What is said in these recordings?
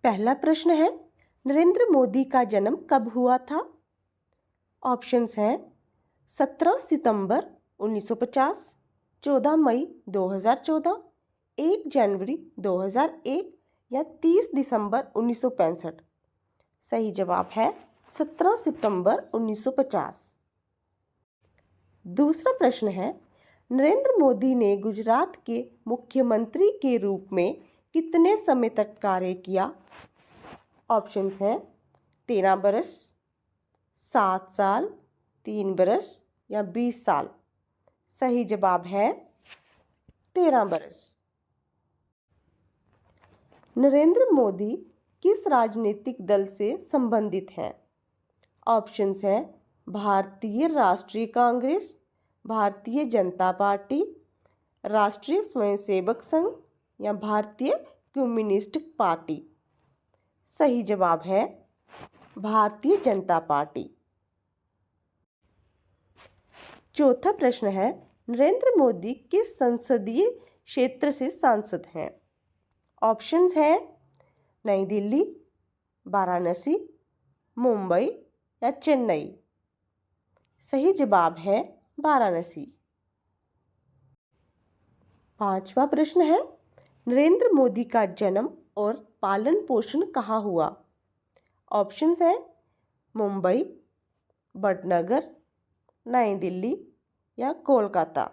पहला प्रश्न है, नरेंद्र मोदी का जन्म कब हुआ था? ऑप्शंस हैं 17 सितंबर 1950, 14 मई 2014, 1 जनवरी 2001 या 30 दिसंबर 1965। सही जवाब है 17 सितंबर 1950। दूसरा प्रश्न है, नरेंद्र मोदी ने गुजरात के मुख्यमंत्री के रूप में कितने समय तक कार्य किया? ऑप्शंस हैं 13 बरस, 7 साल, 3 बरस या 20 साल। सही जवाब है 13 बरस। नरेंद्र मोदी किस राजनीतिक दल से संबंधित हैं? ऑप्शंस हैं भारतीय राष्ट्रीय कांग्रेस, भारतीय जनता पार्टी, राष्ट्रीय स्वयंसेवक संघ या भारतीय कम्युनिस्ट पार्टी। सही जवाब है भारतीय जनता पार्टी। चौथा प्रश्न है, नरेंद्र मोदी किस संसदीय क्षेत्र से सांसद हैं? ऑप्शंस हैं नई दिल्ली, वाराणसी, मुंबई या चेन्नई। सही जवाब है वाराणसी। पांचवा प्रश्न है, नरेंद्र मोदी का जन्म और पालन पोषण कहाँ हुआ? ऑप्शंस हैं मुंबई, वडनगर, नई दिल्ली या कोलकाता।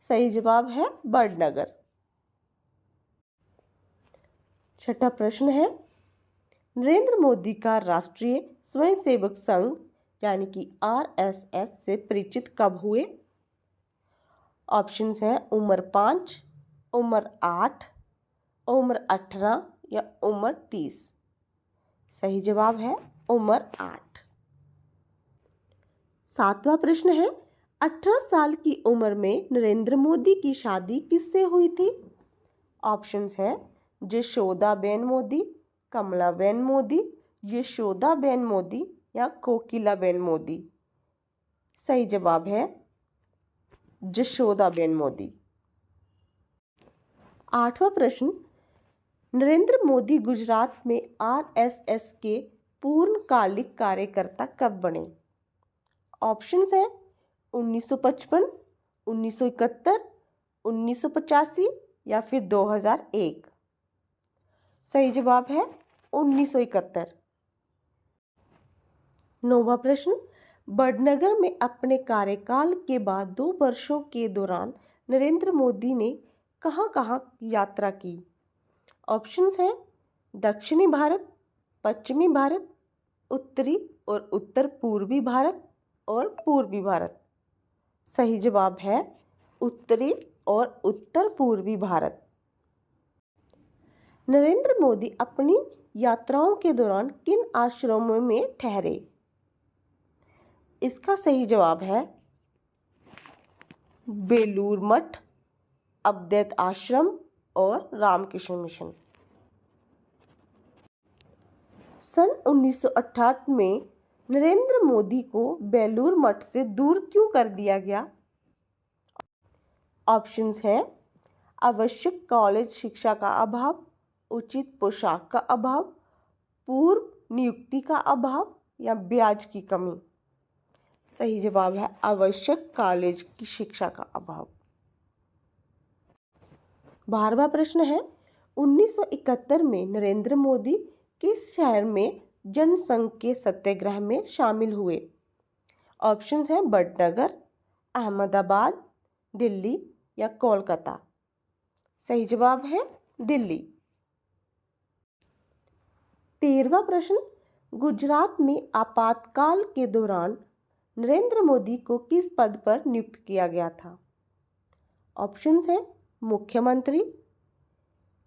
सही जवाब है वडनगर। छठा प्रश्न है, नरेंद्र मोदी का राष्ट्रीय स्वयंसेवक संघ यानी कि RSS से परिचित कब हुए? ऑप्शंस हैं उम्र 5, उम्र 8, उम्र 18 या उम्र 30। सही जवाब है उम्र 8। सातवां प्रश्न है, 18 साल की उम्र में नरेंद्र मोदी की शादी किससे हुई थी? ऑप्शंस हैं जशोदाबेन मोदी, कमलाबेन मोदी, यशोदाबेन मोदी या कोकिलाबेन मोदी। सही जवाब है जशोदाबेन मोदी। आठवां प्रश्न, नरेंद्र मोदी गुजरात में RSS के पूर्णकालिक कार्यकर्ता कब बने? ऑप्शंस हैं 1955, 1971, 1985 या फिर 2001। सही जवाब है 1971। नौवां प्रश्न, वडनगर में अपने कार्यकाल के बाद 2 वर्षों के दौरान नरेंद्र मोदी ने कहां-कहां यात्रा की? ऑप्शंस हैं दक्षिणी भारत, पश्चिमी भारत, उत्तरी और उत्तर पूर्वी भारत और पूर्वी भारत। सही जवाब है उत्तरी और उत्तर पूर्वी भारत। नरेंद्र मोदी अपनी यात्राओं के दौरान किन आश्रमों में ठहरे? इसका सही जवाब है बेलूर मठ, अद्वैत आश्रम और रामकृष्ण मिशन। सन 1968 में नरेंद्र मोदी को बेलूर मठ से दूर क्यों कर दिया गया? ऑप्शंस हैं आवश्यक कॉलेज शिक्षा का अभाव, उचित पोशाक का अभाव, पूर्व नियुक्ति का अभाव या ब्याज की कमी। सही जवाब है आवश्यक कॉलेज की शिक्षा का अभाव। 12वां प्रश्न है, 1971 में नरेंद्र मोदी किस शहर में जनसंघ के सत्याग्रह में शामिल हुए? ऑप्शंस हैं वडनगर, अहमदाबाद, दिल्ली या कोलकाता। सही जवाब है दिल्ली। 13वां प्रश्न, गुजरात में आपातकाल के दौरान नरेंद्र मोदी को किस पद पर नियुक्त किया गया था? ऑप्शंस हैं मुख्यमंत्री,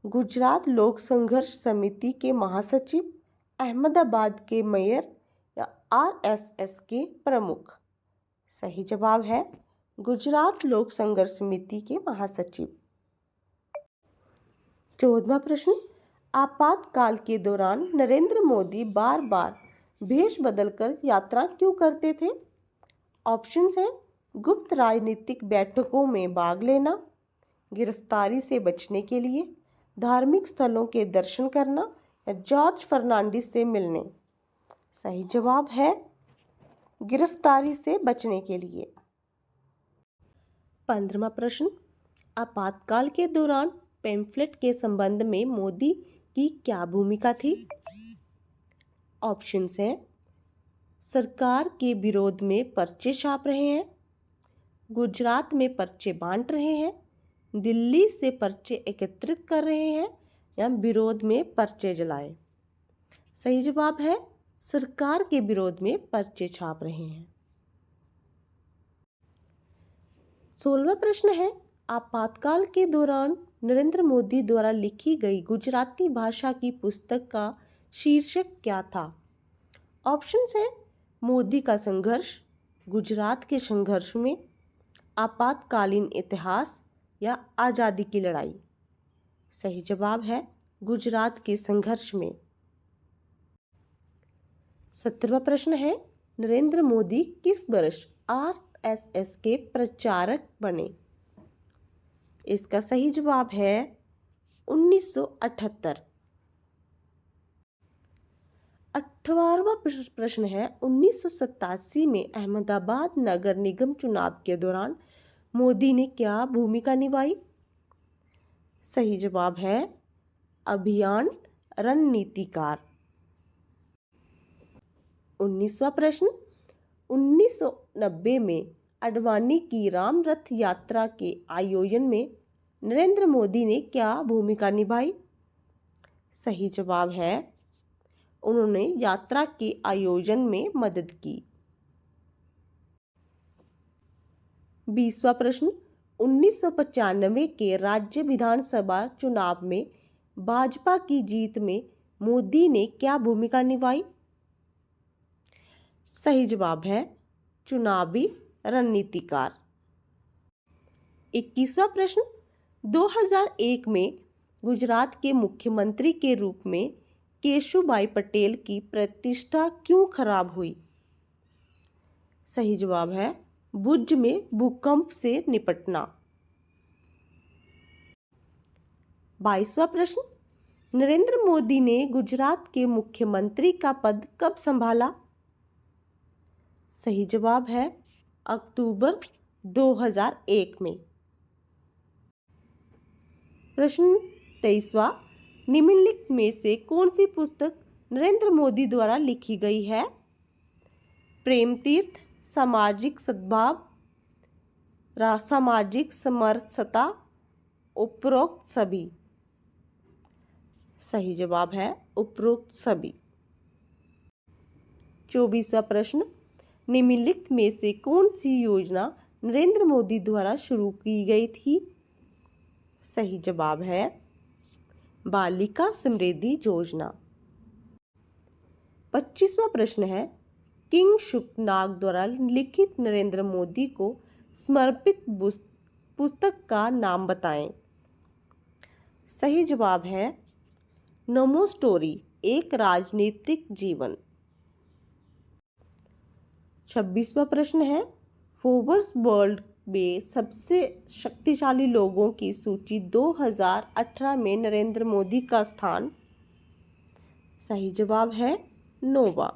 गुजरात लोक संघर्ष समिति के महासचिव, अहमदाबाद के मेयर या RSS के प्रमुख। सही जवाब है गुजरात लोक संघर्ष समिति के महासचिव। 14वां प्रश्न, आपातकाल के दौरान नरेंद्र मोदी बार बार भेष बदलकर यात्रा क्यों करते थे? ऑप्शंस हैं गुप्त राजनीतिक बैठकों में भाग लेना, गिरफ्तारी से बचने के लिए, धार्मिक स्थलों के दर्शन करना या जॉर्ज फर्नांडिस से मिलने। सही जवाब है गिरफ्तारी से बचने के लिए। 15वां प्रश्न, आपातकाल के दौरान पैम्फलेट के संबंध में मोदी की क्या भूमिका थी? ऑप्शंस हैं, सरकार के विरोध में पर्चे छाप रहे हैं, गुजरात में पर्चे बांट रहे हैं, दिल्ली से पर्चे एकत्रित कर रहे हैं या विरोध में पर्चे जलाए। सही जवाब है सरकार के विरोध में पर्चे छाप रहे हैं। 16वां प्रश्न है, आपातकाल के दौरान नरेंद्र मोदी द्वारा लिखी गई गुजराती भाषा की पुस्तक का शीर्षक क्या था? ऑप्शंस है, मोदी का संघर्ष, गुजरात के संघर्ष में, आपातकालीन इतिहास या आज़ादी की लड़ाई। सही जवाब है गुजरात के संघर्ष में। 17वां प्रश्न है, नरेंद्र मोदी किस वर्ष आरएसएस के प्रचारक बने? इसका सही जवाब है 1978। 18वां प्रश्न है, 1987 में अहमदाबाद नगर निगम चुनाव के दौरान मोदी ने क्या भूमिका निभाई? सही जवाब है अभियान रणनीतिकार। 19वां प्रश्न, 1990 में अडवाणी की राम रथ यात्रा के आयोजन में नरेंद्र मोदी ने क्या भूमिका निभाई? सही जवाब है उन्होंने यात्रा के आयोजन में मदद की। 20वां प्रश्न, 1995 के राज्य विधानसभा चुनाव में भाजपा की जीत में मोदी ने क्या भूमिका निभाई? सही जवाब है चुनावी रणनीतिकार। 21वां प्रश्न, 2001 में गुजरात के मुख्यमंत्री के रूप में केशुभाई पटेल की प्रतिष्ठा क्यों खराब हुई? सही जवाब है भुज में भूकंप से निपटना। 22वां प्रश्न, नरेंद्र मोदी ने गुजरात के मुख्यमंत्री का पद कब संभाला? सही जवाब है अक्टूबर 2001 में। प्रश्न 23वां, निम्नलिखित में से कौन सी पुस्तक नरेंद्र मोदी द्वारा लिखी गई है? प्रेम तीर्थ, सामाजिक सद्भाव, सामाजिक समरसता, उपरोक्त सभी। सही जवाब है उपरोक्त सभी। 24वां प्रश्न, निम्नलिखित में से कौन सी योजना नरेंद्र मोदी द्वारा शुरू की गई थी? सही जवाब है बालिका समृद्धि योजना। 25वां प्रश्न है, किंग शुकनाग द्वारा लिखित नरेंद्र मोदी को समर्पित पुस्तक का नाम बताएं। सही जवाब है नमो स्टोरी, एक राजनीतिक जीवन। 26वां प्रश्न है, फोर्ब्स वर्ल्ड में सबसे शक्तिशाली लोगों की सूची 2018 में नरेंद्र मोदी का स्थान। सही जवाब है 9वां।